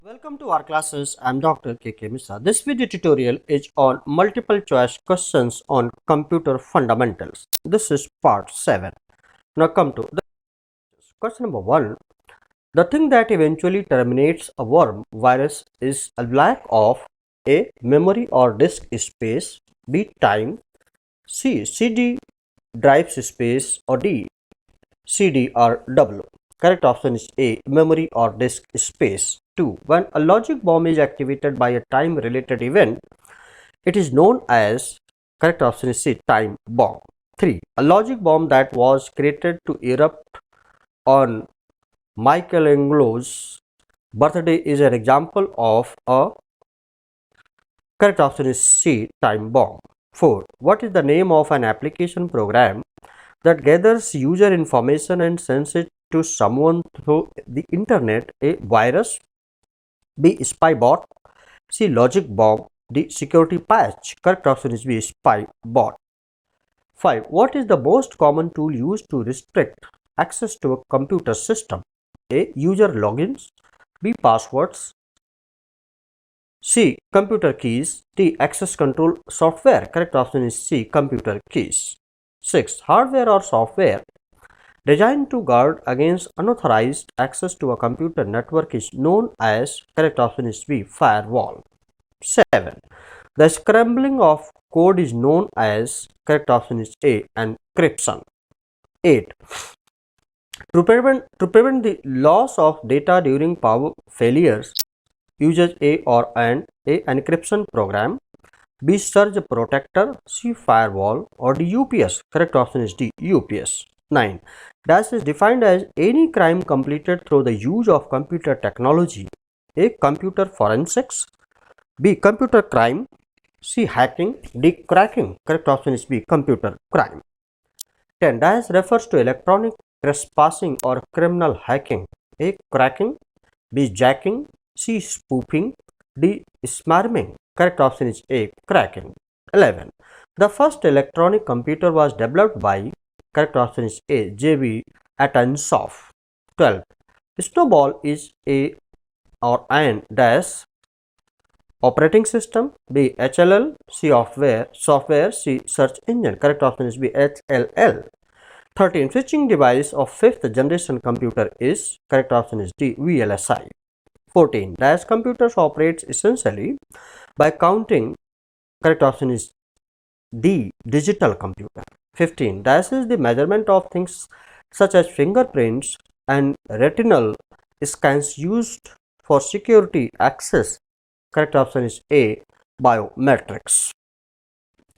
Welcome to our classes. I'm Dr. K.K. Misa. This video tutorial is on multiple choice questions on computer fundamentals. This is part 7. Now come to the question number 1. The thing that eventually terminates a worm virus is a lack of A. Memory or disk space, B. Time, C. CD drive space, or D. CD or W. Correct option is A. Memory or disk space. 2. When a logic bomb is activated by a time related event, it is known as, correct option is C, time bomb. 3. A logic bomb that was created to erupt on Michelangelo's birthday is an example of a, correct option is C, time bomb. 4. What is the name of an application program that gathers user information and sends it to someone through the internet? A. Virus, B. Spy bot, C. Logic bomb, D. Security patch. Correct option is B. Spy bot. 5. What is the most common tool used to restrict access to a computer system? A. User logins, B. Passwords, C. Computer keys, D. Access control software. Correct option is C. Computer keys. 6. Hardware or software designed to guard against unauthorized access to a computer network is known as, correct option is B, firewall. 7. The scrambling of code is known as, correct option is A, encryption. 8. To prevent the loss of data during power failures, uses A or an A encryption program, B surge protector, C firewall, or D UPS. Correct option is D UPS. 9. Dash is defined as any crime completed through the use of computer technology. A. Computer forensics, B. Computer crime, C. Hacking, D. Cracking. Correct option is B. Computer crime. 10. Dash refers to electronic trespassing or criminal hacking. A. Cracking, B. Jacking, C. Spoofing, D. Smarming. Correct option is A. Cracking. 11. The first electronic computer was developed by, correct option is A. J.B. Atansoff. 12. Snowball is a or an dash operating system, B. HLL, C. Software, C. Search engine. Correct option is B. HLL. 13. Switching device of 5th generation computer is, correct option is D. VLSI. 14. Dash computers operates essentially by counting, correct option is D. Digital computer. 15. Dash is the measurement of things such as fingerprints and retinal scans used for security access. Correct option is A. Biometrics.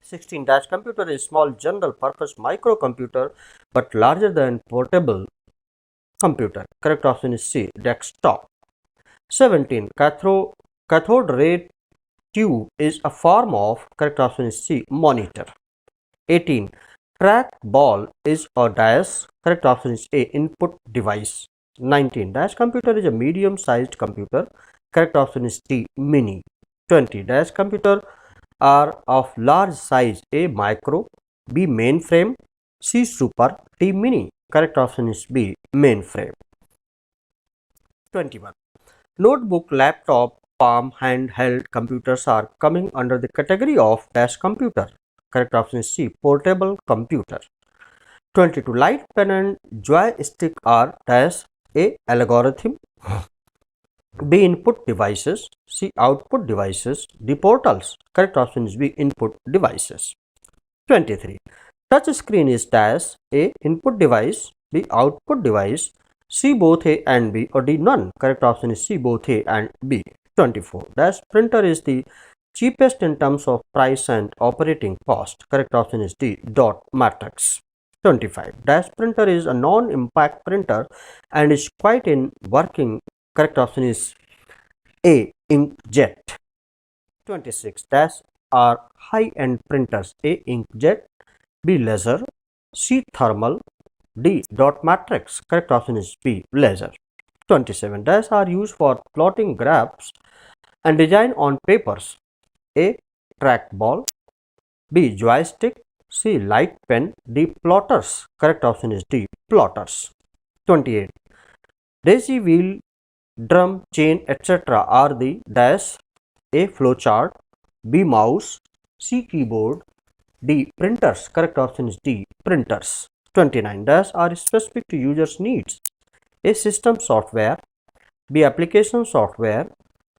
16. Dash computer is small general purpose microcomputer but larger than portable computer. Correct option is C. Desktop. 17. Cathode ray tube is a form of, correct option is C. Monitor. 18. Trackball is a dash, correct option is A. Input device. 19. Dash computer is a medium sized computer, correct option is D. Mini. 20. Dash computer are of large size, A. Micro, B. Mainframe, C. Super, D. Mini. Correct option is B. Mainframe. 21. Notebook, laptop, palm, handheld computers are coming under the category of dash computer. Correct option is C. Portable computer. 22. Light pen and joystick are dash A. Algorithm, B. Input devices, C. Output devices, D. Portals. Correct option is B. Input devices. 23. Touch screen is dash A. Input device, B. Output device, C. Both A and B, or D. None. Correct option is C. Both A and B. 24. Dash printer is the cheapest in terms of price and operating cost. Correct option is D. Dot matrix. 25. Dash printer is a non-impact printer and is quite in working. Correct option is A. Inkjet. 26. Dash are high-end printers. A. Inkjet, B. Laser, C. Thermal, D. Dot matrix. Correct option is B. Laser. 27. Dash are used for plotting graphs and design on papers. A. Trackball, B. Joystick, C. Light pen, D. Plotters. Correct option is D. Plotters. 28. Daisy wheel drum, chain, etc. are the dash. A. flowchart, B. mouse, C. keyboard, D. printers. Correct option is D. printers. 29. Dash are specific to users' needs. A. system software, B. application software,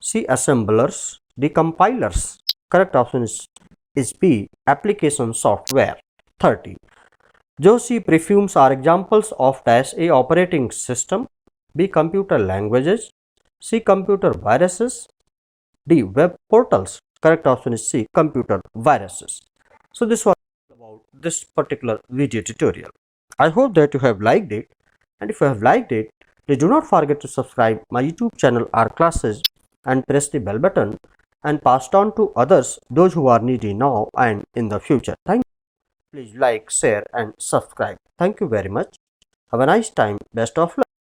C. assemblers, D. compilers. Correct option is B. application software. 30. Joshi prefumes are examples of dash A. operating system, B. computer languages, C. computer viruses, D. web portals. Correct option is C. computer viruses. So this was about this particular video tutorial. I hope that you have liked it, and if you have liked it, please do not forget to subscribe my YouTube channel R Classes and press the bell button and pass it on to others, those who are needy now and in the future. Thank you. Please like, share and subscribe. Thank you very much. Have a nice time. Best of luck.